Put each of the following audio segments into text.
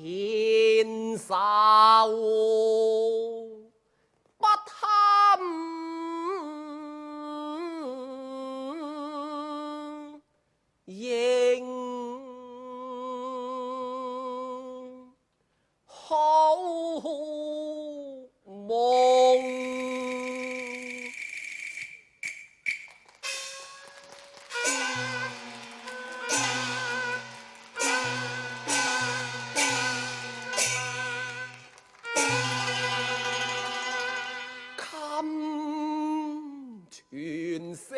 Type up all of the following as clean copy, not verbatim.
天沙不堪迎，好夢。全城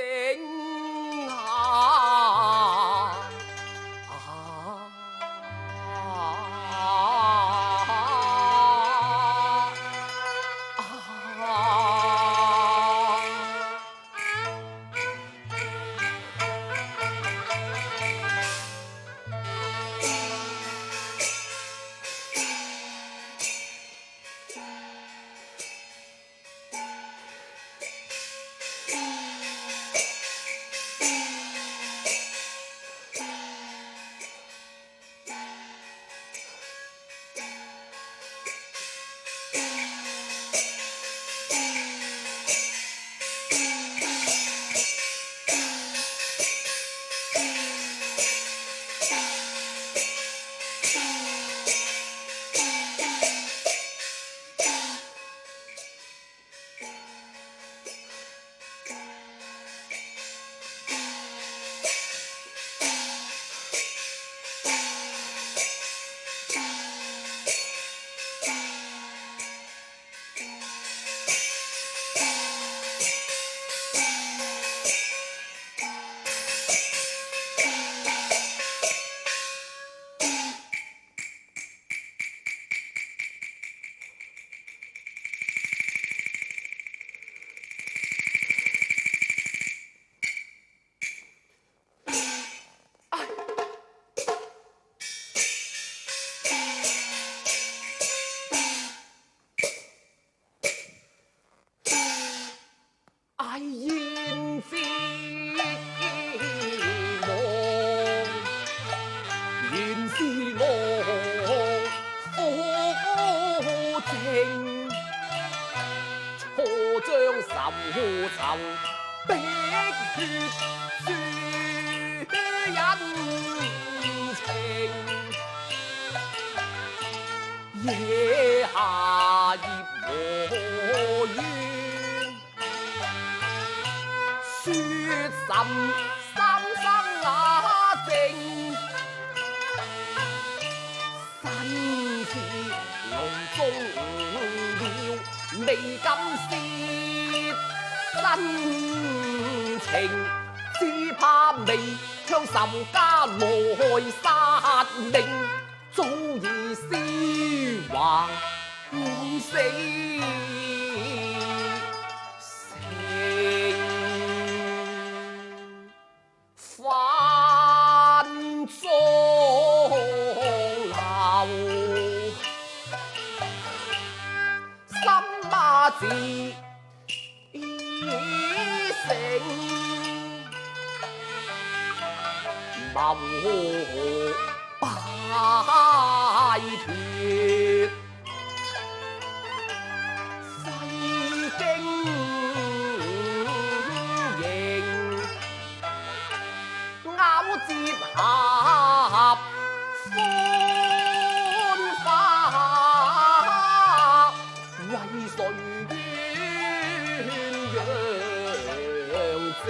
血書恩情，野下業和怨，說三生雅靜，身似籠中鳥，未敢泄真情，只怕未向仇家來殺命，早已屍橫往死城，翻中流，心馬自成，謀擺脱，西京營，咬折合歡花，為誰鴛鴦症？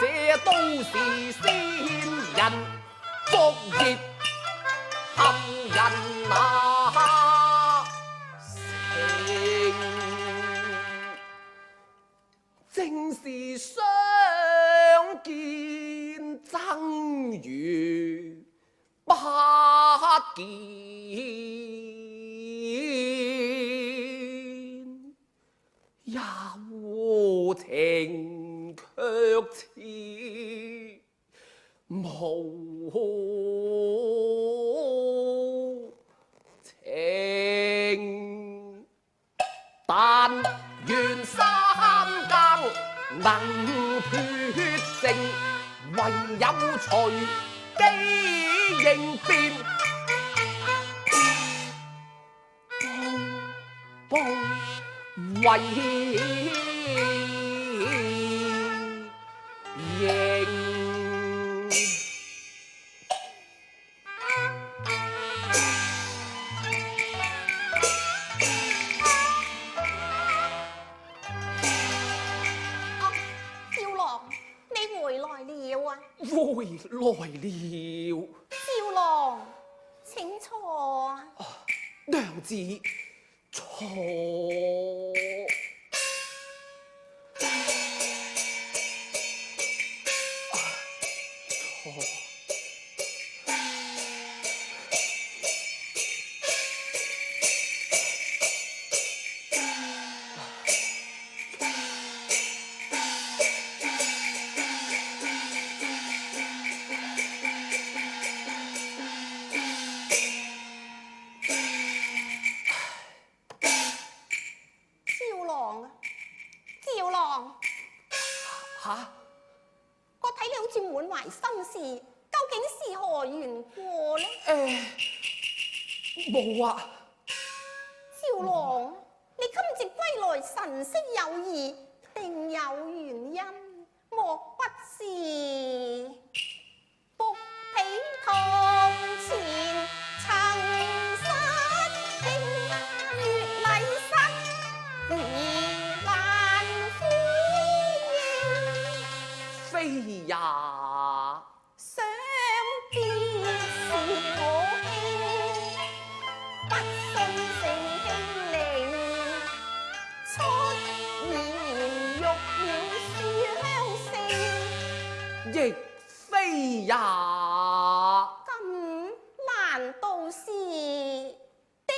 這都是先人福業陷人那情，正是相見爭如不見，有情卻似無情，但願三更能脱剩，唯有隨機應變，為應。回來了，少郎請坐。娘子坐。我睇你好似滿懷心事，究竟是何緣故呢？冇啊。少郎，你今夕歸來神色有異，定有原因，莫不是僕婢堂前曾失敬，越禮失而難呼應。非也，想必是我兄，不信成兄令，出言辱了書香姓，亦非也。咁難道是爹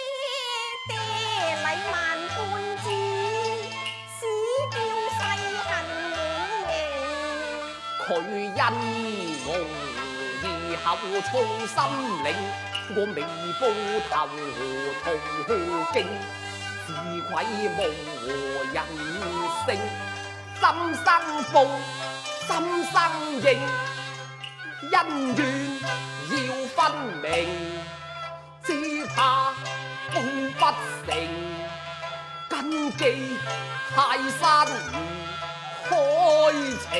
爹禮萬般之，使叫世恨滿盈？佢因我以後操心領，我未報頭途經，自愧無人性，心生報，心生應，恩怨要分明，只怕報不成，根基泰山如開情，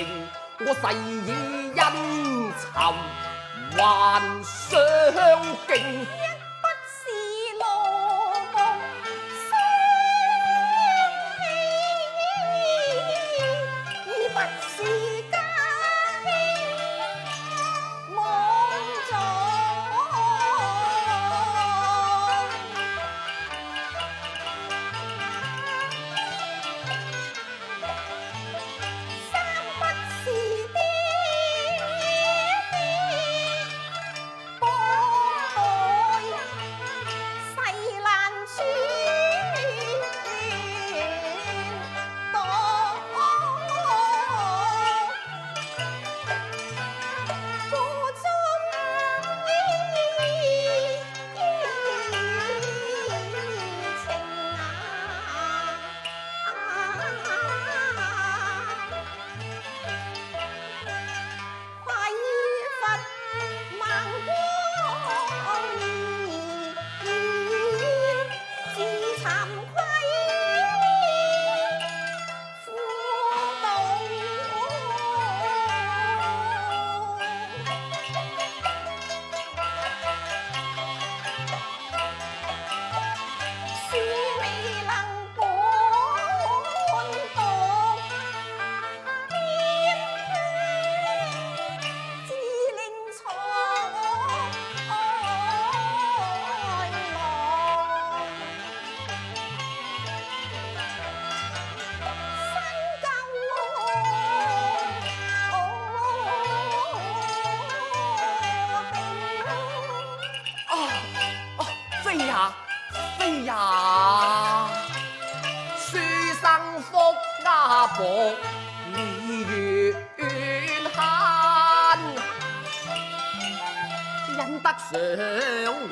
我誓以恩尋還相敬。不是羅夢相欺，已不是家欺妄狀。三不是爹幫愛世難穿當個中情匱乏萬光自慚愧，苦惱是未能伴讀天自令錯浪。新舊飛呀飛呀，書生福家薄，梨園慳，因得上我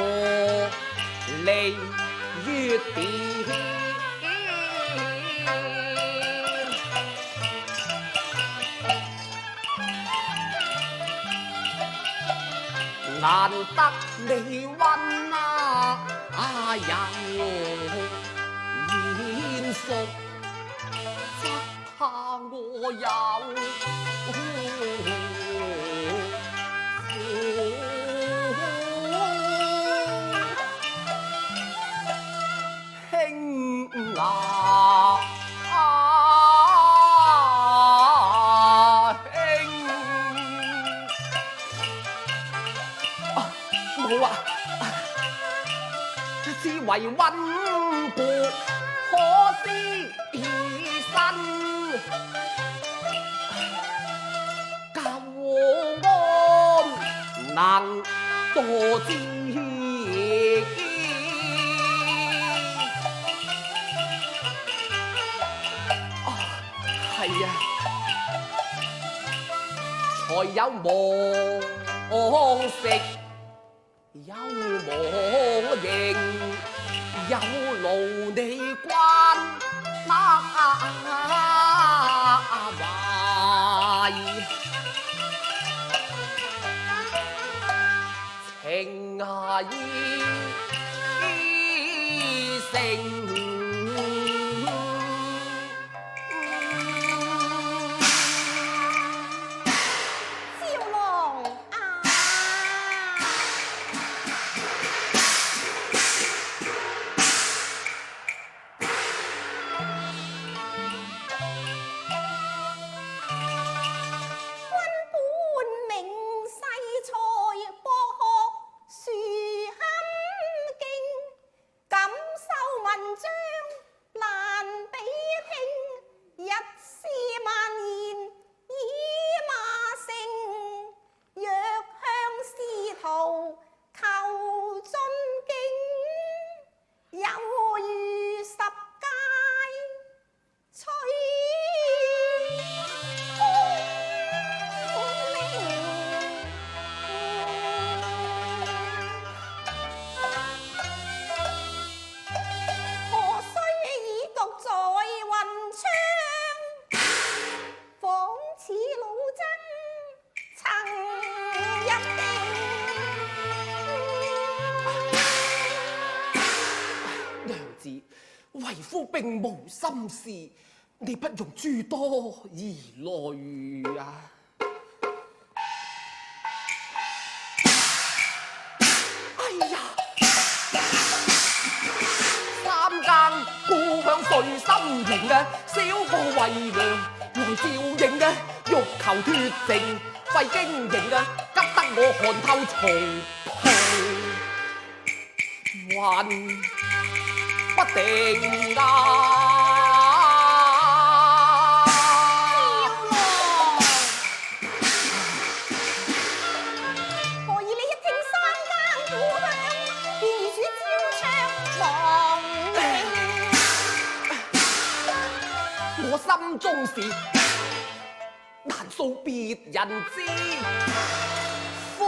利於典。難得你溫柔煙熟，則下我有輕冇啊！只為溫故，可知身舊安能多知？係啊，才有望食。有我形，有勞你關那懷，情意誠。少龍啊！為夫並無心事，你不用諸多疑慮啊！哎呀，三更故鄉睡心營嘅小個為娘來照應嘅，欲求脫淨費經營嘅，急得我汗透從頭還不定啊！我心中事難訴別人知，苦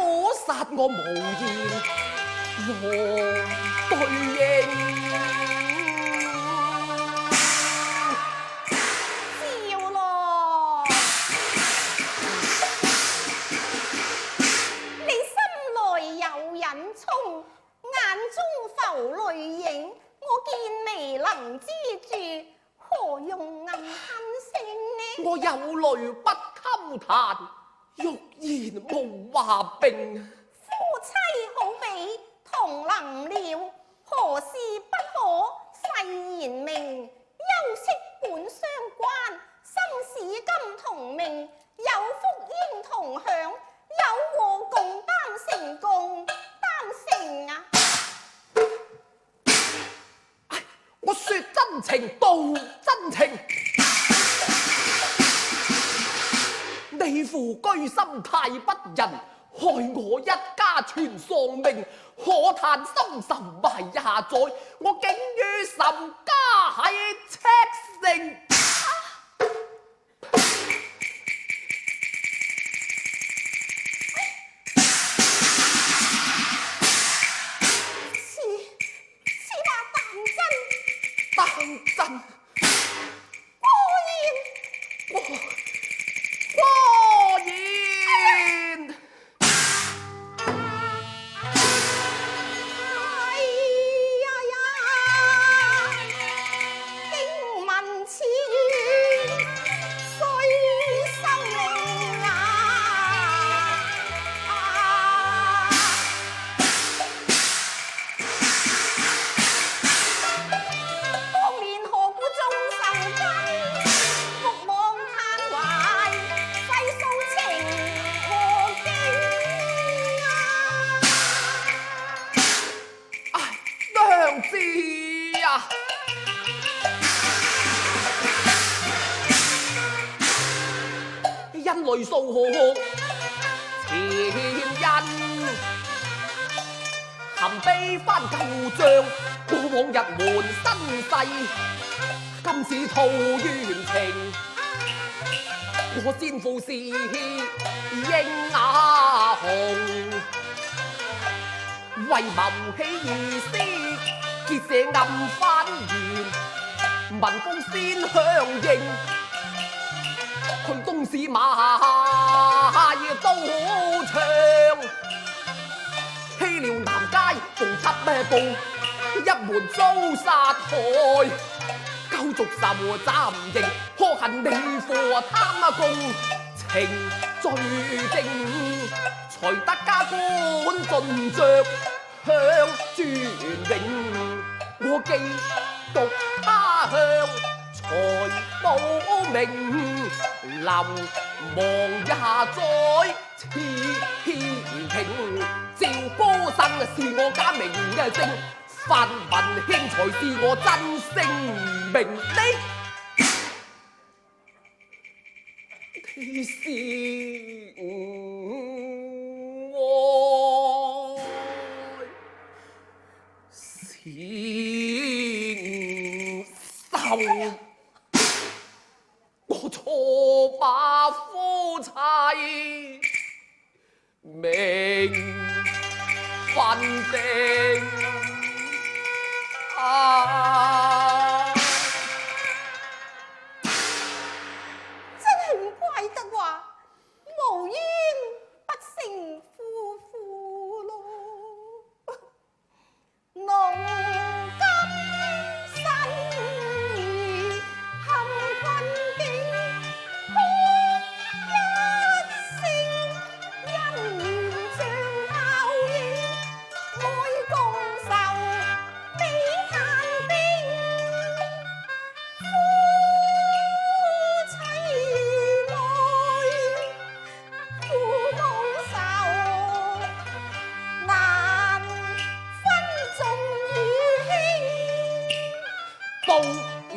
殺我無言和對應。笑咯，你心內有隱衷，眼中浮淚影，我見未能知住。何用暗吞聲呢？我有淚不襟彈，欲言無話並。夫妻好比同林鳥，何事不可誓言明？休戚本相關，生死今同命，有福應同享，有禍共擔成，共擔成啊！我說真情道真情，你父居心太不仁，害我一家全喪命，可嘆深仇埋下載，我竟於岑家喺赤城。真果然，哎呀呀，經聞此語，雖心靈當年何故縱仇君，目望嘆懷，細數情和經唉，娘子啊！因淚訴前因，含悲翻舊帳，過往日門身世，今次吐冤情，我先父是英雅雄，為謀起義師，結社暗翻緣，民風先響應，去東市馬也都唱，欺撩南街逢緝捕，一門遭殺害，救續仇斬刑，可恨你父貪功，情罪證，隨得家官盡着向尊榮，我寄獨他鄉才保命，臨亡也在此平，趙高生是我家名嘅正，范文軒才是我真姓名的。你是我善仇，我錯把夫妻名分定啊！真係唔怪得話無冤不成夫婦咯。農金新雨，陷困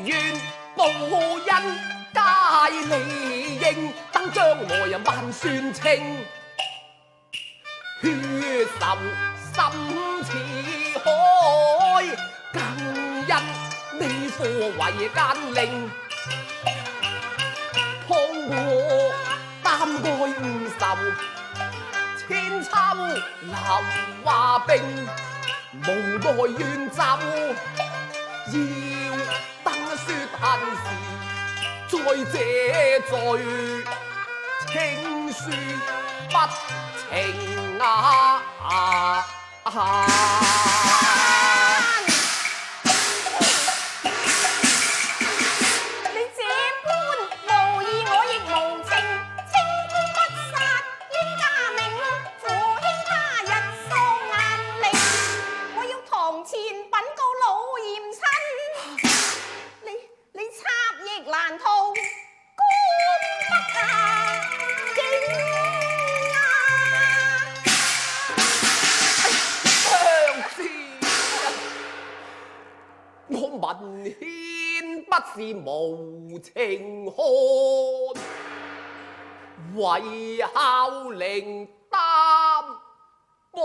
怨報恩皆理應，等將來萬算清。血仇深似海，更因你父為奸佞，幫我擔愛誤仇，千秋流華冰，無奈怨咒，要登說恨時，在這罪情書不情你這般無義我亦無情，清官不殺冤家命，父兄他日喪眼靈，我要堂前稟告老嚴親，你插翼難逃官不下境啊！相思我文獻不是無情漢，為孝陵擔薄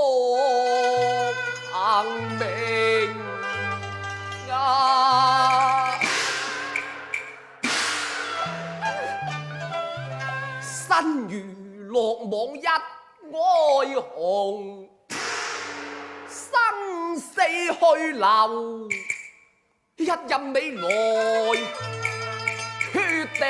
憑命啊！身如落網一哀鴻，生死去留，一任你來決定。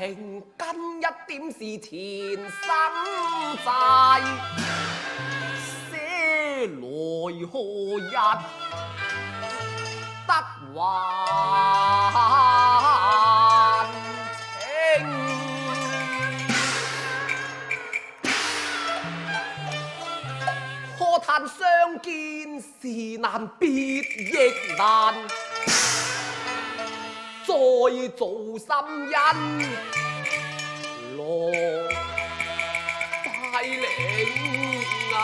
情根一點是前心債，寫來何日得還清？可嘆相見時難別亦難，再做心恩羅帶領啊！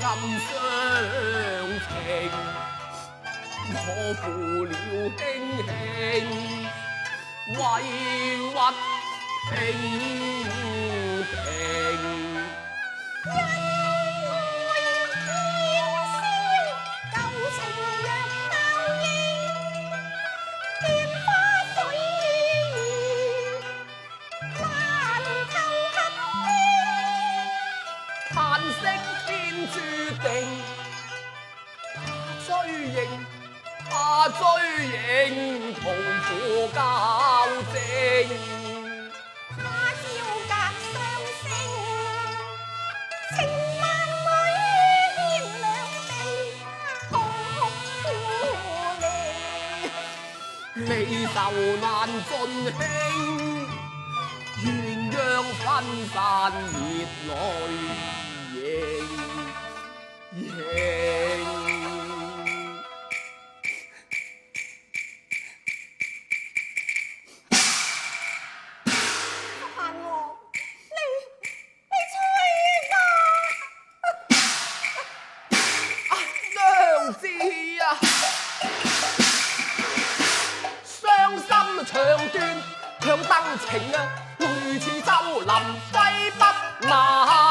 暗相情，我負了輕輕，委屈平平。因愛煙消，舊情若泡影，劍花水面，難透黑嘆息天注定，追認追認同苦交正，他朝隔雙星，情萬里牽兩地，痛哭苦離，未受難盡興，鴛鴦分散熱淚盈盈。長斷強登情啊，淚似周林揮不難。